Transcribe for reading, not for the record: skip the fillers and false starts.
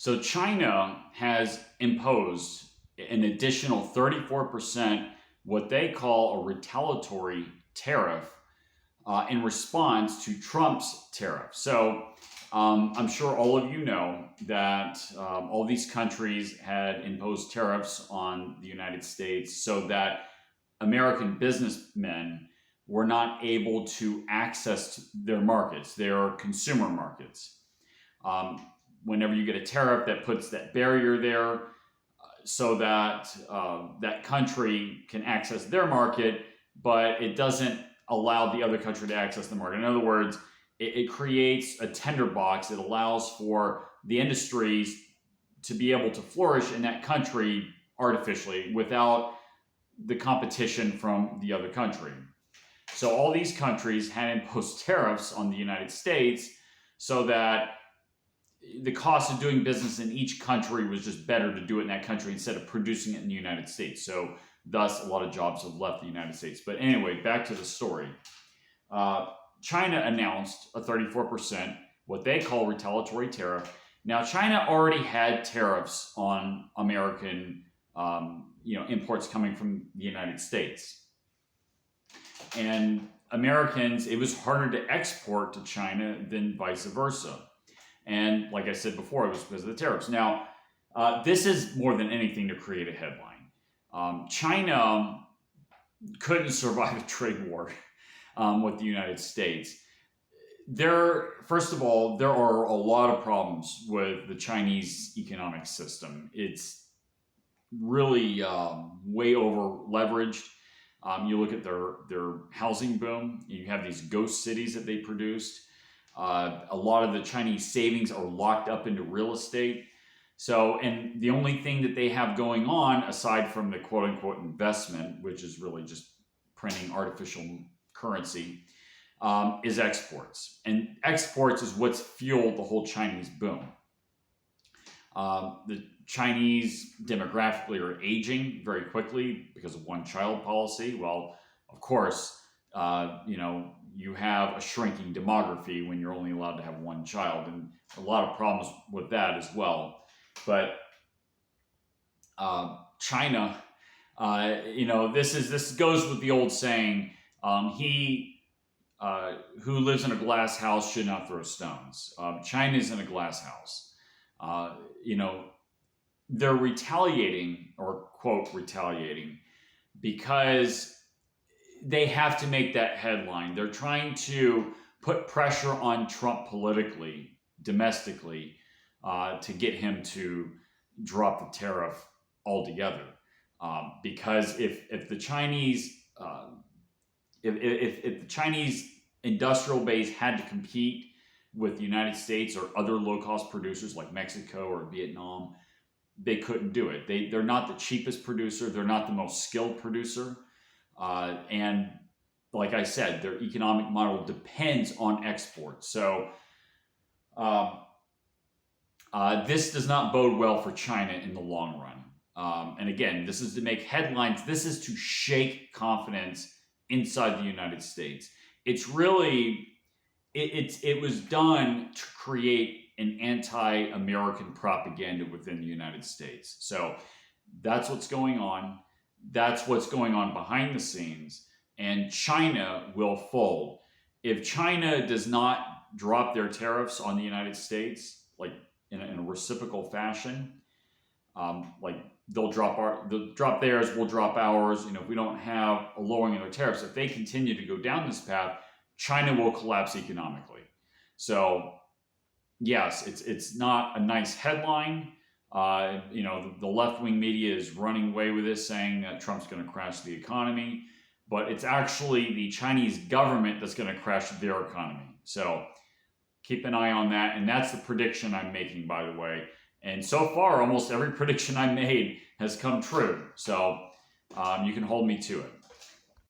So China has imposed an additional 34%, what they call a retaliatory tariff, in response to Trump's tariff. So I'm sure all of you know that all these countries had imposed tariffs on the United States so that American businessmen were not able to access their markets, their consumer markets. Whenever you get a tariff, that puts that barrier there so that that country can access their market, but it doesn't allow the other country to access the market. In other words, it creates a tinderbox. It allows for the industries to be able to flourish in that country artificially without the competition from the other country. So all these countries had imposed tariffs on the United States so that the cost of doing business in each country was just better to do it in that country instead of producing it in the United States. So thus, a lot of jobs have left the United States. But anyway, back to the story. China announced a 34%, what they call retaliatory tariff. Now, China already had tariffs on American imports coming from the United States. And Americans, it was harder to export to China than vice versa. And like I said before, it was because of the tariffs. Now, this is more than anything to create a headline. China couldn't survive a trade war with the United States. First of all, there are a lot of problems with the Chinese economic system. It's really way over leveraged. You look at their housing boom. You have these ghost cities that they produced. A lot of the Chinese savings are locked up into real estate. So, and the only thing that they have going on, aside from the quote unquote investment, which is really just printing artificial currency, is exports. And exports is what's fueled the whole Chinese boom. The Chinese demographically are aging very quickly because of one-child policy. Well, of course, you have a shrinking demography when you're only allowed to have one child, and a lot of problems with that as well. But China, this goes with the old saying, he who lives in a glass house should not throw stones. China's in a glass house. They're retaliating, or quote, retaliating, because they have to make that headline. They're trying to put pressure on Trump politically, domestically, to get him to drop the tariff altogether. Because if the Chinese if the Chinese industrial base had to compete with the United States or other low-cost producers like Mexico or Vietnam, they couldn't do it. They're not the cheapest producer. They're not the most skilled producer. And like I said, their economic model depends on exports. So this does not bode well for China in the long run. And again, this is to make headlines. This is to shake confidence inside the United States. It's really, it was done to create an anti-American propaganda within the United States. So that's what's going on. That's what's going on behind the scenes. And China will fold. If China does not drop their tariffs on the United States, like in a reciprocal fashion, like they'll drop theirs, we'll drop ours. If we don't have a lowering of their tariffs, if they continue to go down this path, China will collapse economically. So yes, it's not a nice headline. The left-wing media is running away with this, saying that Trump's going to crash the economy, but it's actually the Chinese government that's going to crash their economy. So keep an eye on that, and that's the prediction I'm making, by the way. And so far, almost every prediction I made has come true. So you can hold me to it.